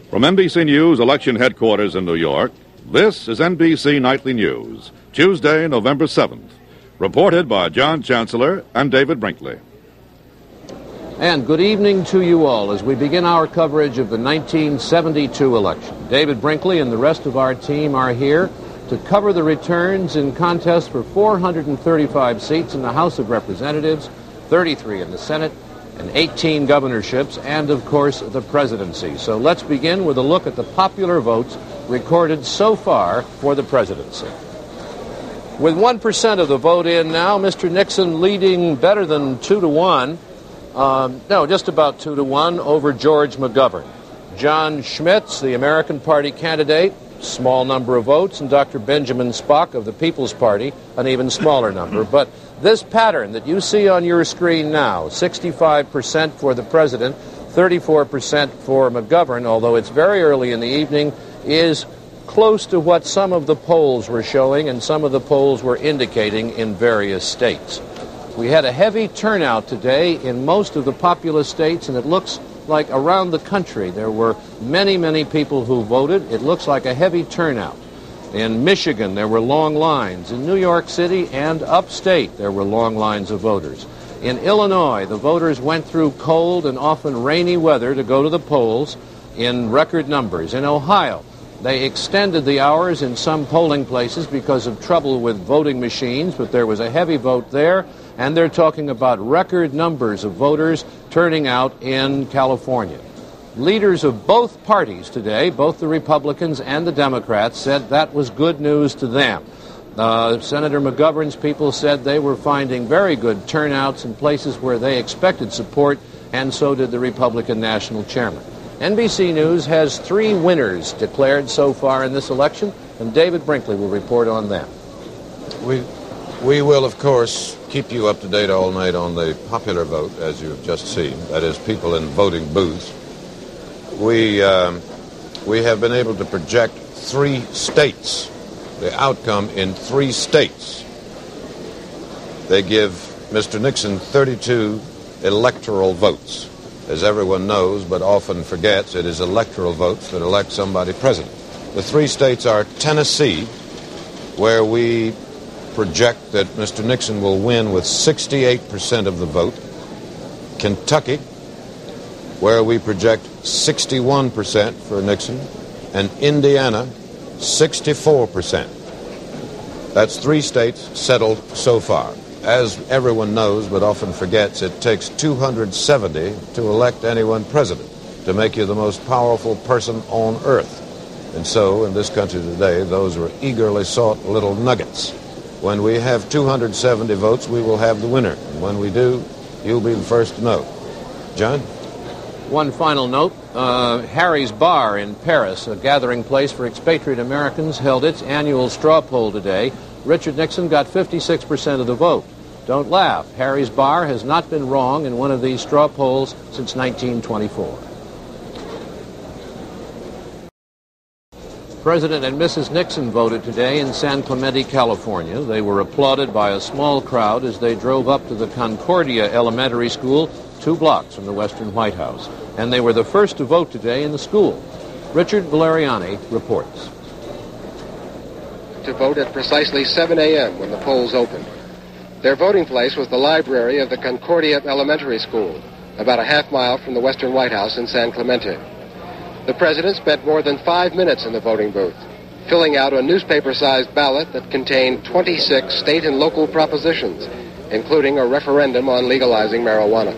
From NBC News election headquarters in New York, this is NBC Nightly News, Tuesday, November 7th. Reported by John Chancellor and David Brinkley. And good evening to you all as we begin our coverage of the 1972 election. David Brinkley and the rest of our team are here to cover the returns in contest for 435 seats in the House of Representatives, 33 in the Senate, and 18 governorships, and, of course, the presidency. So let's begin with a look at the popular votes recorded so far for the presidency. With 1% of the vote in now, Mr. Nixon leading better than 2-1. Just about 2-1 over George McGovern. John Schmitz, the American Party candidate, small number of votes, and Dr. Benjamin Spock of the People's Party, an even smaller number. But this pattern that you see on your screen now, 65% for the president, 34% for McGovern, although it's very early in the evening, is close to what some of the polls were showing and some of the polls were indicating in various states. We had a heavy turnout today in most of the populous states, and it looks like around the country there were many, many people who voted. It looks like a heavy turnout. In Michigan, there were long lines. In New York City and upstate, there were long lines of voters. In Illinois, the voters went through cold and often rainy weather to go to the polls in record numbers. In Ohio, they extended the hours in some polling places because of trouble with voting machines, but there was a heavy vote there, and they're talking about record numbers of voters turning out in California. Leaders of both parties today, both the Republicans and the Democrats, said that was good news to them. Senator McGovern's people said they were finding very good turnouts in places where they expected support, and so did the Republican National Chairman. NBC News has 3 winners declared so far in this election, and David Brinkley will report on them. We will, of course, keep you up to date all night on the popular vote, as you've just seen, that is, people in voting booths. We have been able to project 3 states, the outcome in 3 states. They give Mr. Nixon 32 electoral votes. As everyone knows, but often forgets, it is electoral votes that elect somebody president. The 3 states are Tennessee, where we project that Mr. Nixon will win with 68% of the vote. Kentucky, where we project 61% for Nixon, and Indiana, 64%. That's 3 states settled so far. As everyone knows, but often forgets, it takes 270 to elect anyone president, to make you the most powerful person on earth. And so, in this country today, those are eagerly sought little nuggets. When we have 270 votes, we will have the winner. And when we do, you'll be the first to know. John? One final note, Harry's Bar in Paris, a gathering place for expatriate Americans, held its annual straw poll today. Richard Nixon got 56% of the vote. Don't laugh. Harry's Bar has not been wrong in one of these straw polls since 1924. President and Mrs. Nixon voted today in San Clemente, California. They were applauded by a small crowd as they drove up to the Concordia Elementary School, 2 blocks from the Western White House. And they were the first to vote today in the school. Richard Valeriani reports. To vote at precisely 7 a.m. when the polls opened. Their voting place was the library of the Concordia Elementary School, about a half mile from the Western White House in San Clemente. The president spent more than 5 minutes in the voting booth, filling out a newspaper-sized ballot that contained 26 state and local propositions, including a referendum on legalizing marijuana.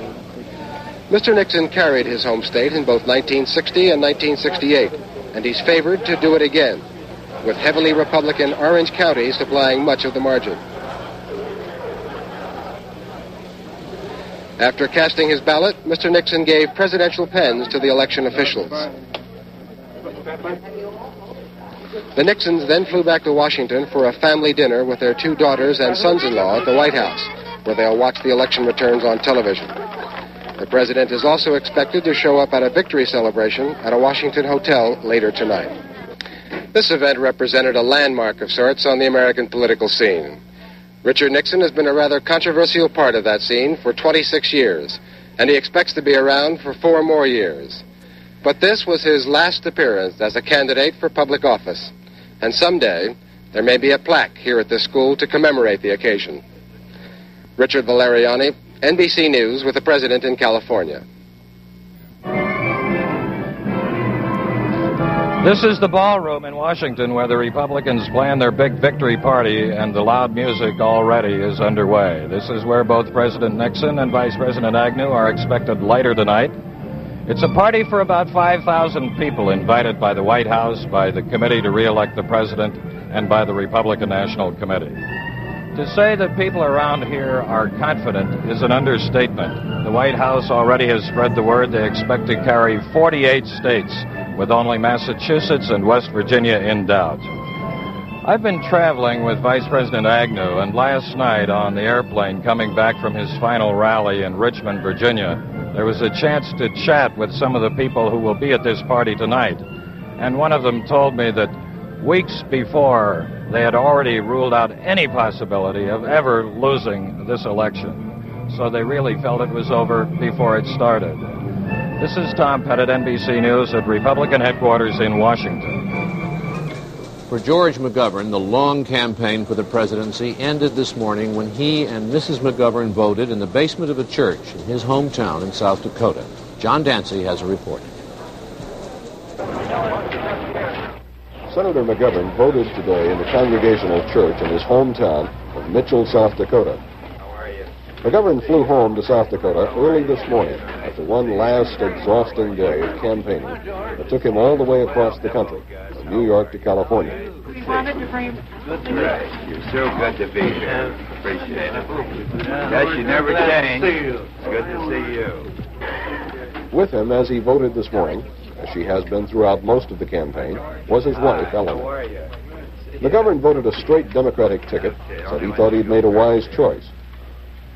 Mr. Nixon carried his home state in both 1960 and 1968, and he's favored to do it again, with heavily Republican Orange County supplying much of the margin. After casting his ballot, Mr. Nixon gave presidential pens to the election officials. The Nixons then flew back to Washington for a family dinner with their 2 daughters and sons-in-law at the White House, where they'll watch the election returns on television. The president is also expected to show up at a victory celebration at a Washington hotel later tonight. This event represented a landmark of sorts on the American political scene. Richard Nixon has been a rather controversial part of that scene for 26 years, and he expects to be around for 4 more years. But this was his last appearance as a candidate for public office, and someday there may be a plaque here at this school to commemorate the occasion. Richard Valeriani, NBC News, with the President in California. This is the ballroom in Washington where the Republicans plan their big victory party, and the loud music already is underway. This is where both President Nixon and Vice President Agnew are expected later tonight. It's a party for about 5,000 people invited by the White House, by the Committee to Re-elect the President, and by the Republican National Committee. To say that people around here are confident is an understatement. The White House already has spread the word they expect to carry 48 states, with only Massachusetts and West Virginia in doubt. I've been traveling with Vice President Agnew, and last night on the airplane coming back from his final rally in Richmond, Virginia, there was a chance to chat with some of the people who will be at this party tonight. And one of them told me that weeks before, they had already ruled out any possibility of ever losing this election. So they really felt it was over before it started. This is Tom Pettit, NBC News at Republican headquarters in Washington. For George McGovern, the long campaign for the presidency ended this morning when he and Mrs. McGovern voted in the basement of a church in his hometown in South Dakota. John Dancy has a report. Senator McGovern voted today in the Congregational Church in his hometown of Mitchell, South Dakota. McGovern flew home to South Dakota early this morning after one last exhausting day of campaigning that took him all the way across the country, from New York to California. We wanted to bring Good to be. You're so good to be here. Appreciate it. Yes, you never change. It's good to see you. With him as he voted this morning, as she has been throughout most of the campaign, was his wife, Ellen. McGovern voted a straight Democratic ticket, said he thought he'd made a wise choice.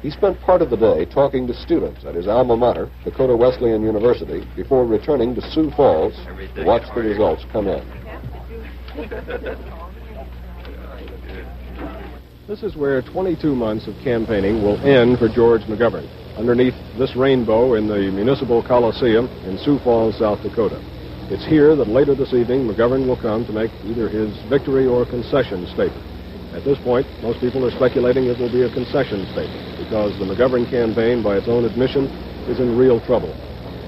He spent part of the day talking to students at his alma mater, Dakota Wesleyan University, before returning to Sioux Falls to watch the results come in. This is where 22 months of campaigning will end for George McGovern, underneath this rainbow in the Municipal Coliseum in Sioux Falls, South Dakota. It's here that later this evening McGovern will come to make either his victory or concession statement. At this point, most people are speculating it will be a concession statement because the McGovern campaign, by its own admission, is in real trouble.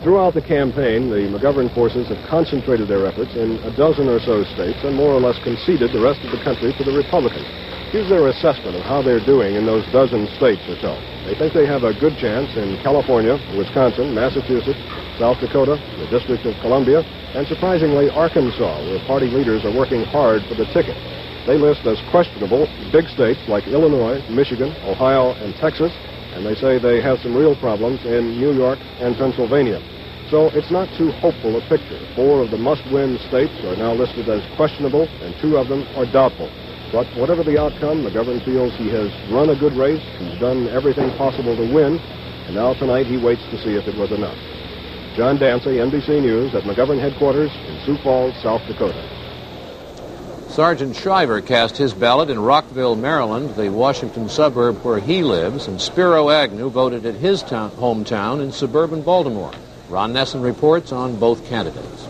Throughout the campaign, the McGovern forces have concentrated their efforts in a dozen or so states and more or less conceded the rest of the country to the Republicans. Here's their assessment of how they're doing in those dozen states or so. They think they have a good chance in California, Wisconsin, Massachusetts, South Dakota, the District of Columbia, and surprisingly Arkansas, where party leaders are working hard for the ticket. They list as questionable big states like Illinois, Michigan, Ohio, and Texas, and they say they have some real problems in New York and Pennsylvania. So it's not too hopeful a picture. 4 of the must-win states are now listed as questionable, and 2 of them are doubtful. But whatever the outcome, McGovern feels he has run a good race, he's done everything possible to win, and now tonight he waits to see if it was enough. John Dancy, NBC News, at McGovern headquarters in Sioux Falls, South Dakota. Sergeant Shriver cast his ballot in Rockville, Maryland, the Washington suburb where he lives, and Spiro Agnew voted at his hometown in suburban Baltimore. Ron Nesson reports on both candidates.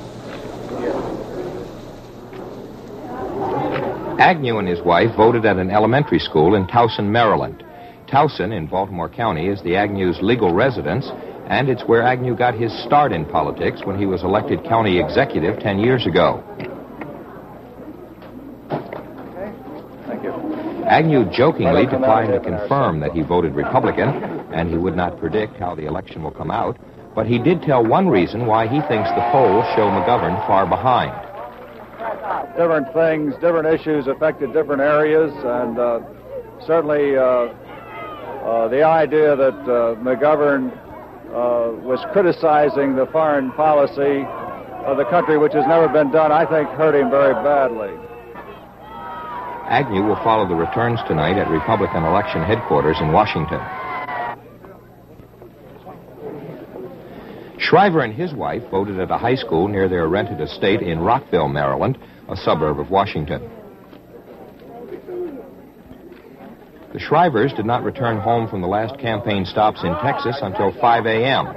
Agnew and his wife voted at an elementary school in Towson, Maryland. Towson, in Baltimore County, is the Agnew's legal residence, and it's where Agnew got his start in politics when he was elected county executive 10 years ago. Agnew jokingly declined to confirm that he voted Republican, and he would not predict how the election will come out, but he did tell one reason why he thinks the polls show McGovern far behind. Different things, different issues affected different areas, and certainly the idea that McGovern was criticizing the foreign policy of the country, which has never been done, I think hurt him very badly. Agnew will follow the returns tonight at Republican election headquarters in Washington. Shriver and his wife voted at a high school near their rented estate in Rockville, Maryland, a suburb of Washington. The Shrivers did not return home from the last campaign stops in Texas until 5 a.m.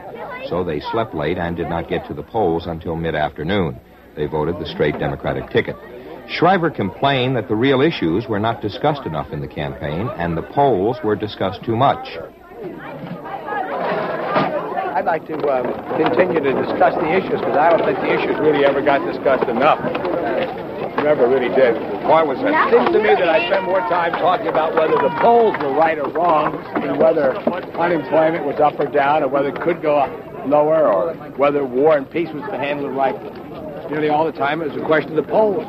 so they slept late and did not get to the polls until mid-afternoon. They voted the straight Democratic ticket. Shriver complained that the real issues were not discussed enough in the campaign, and the polls were discussed too much. I'd like to continue to discuss the issues, because I don't think the issues really ever got discussed enough. Never really did. Why was that? It seems to me that I spent more time talking about whether the polls were right or wrong than whether unemployment was up or down, or whether it could go lower, or whether war and peace was handled right. Nearly all the time it was a question of the polls.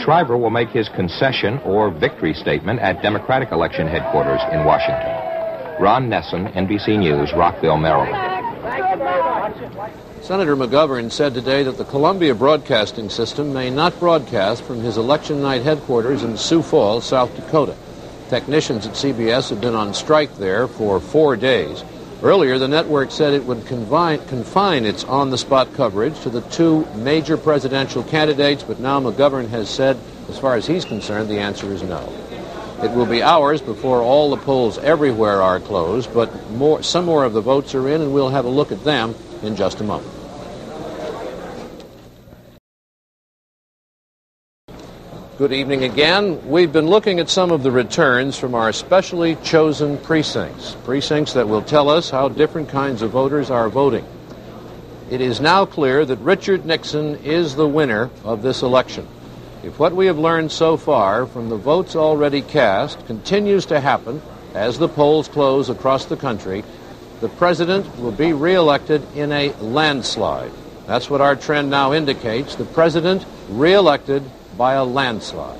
Shriver will make his concession or victory statement at Democratic election headquarters in Washington. Ron Nesson, NBC News, Rockville, Maryland. Senator McGovern said today that the Columbia Broadcasting System may not broadcast from his election night headquarters in Sioux Falls, South Dakota. Technicians at CBS have been on strike there for 4 days. Earlier, the network said it would confine its on-the-spot coverage to the two major presidential candidates, but now McGovern has said, as far as he's concerned, the answer is no. It will be hours before all the polls everywhere are closed, but some more of the votes are in, and we'll have a look at them in just a moment. Good evening again. We've been looking at some of the returns from our specially chosen precincts that will tell us how different kinds of voters are voting. It is now clear that Richard Nixon is the winner of this election. If what we have learned so far from the votes already cast continues to happen as the polls close across the country, the president will be reelected in a landslide. That's what our trend now indicates. The president reelected by a landslide.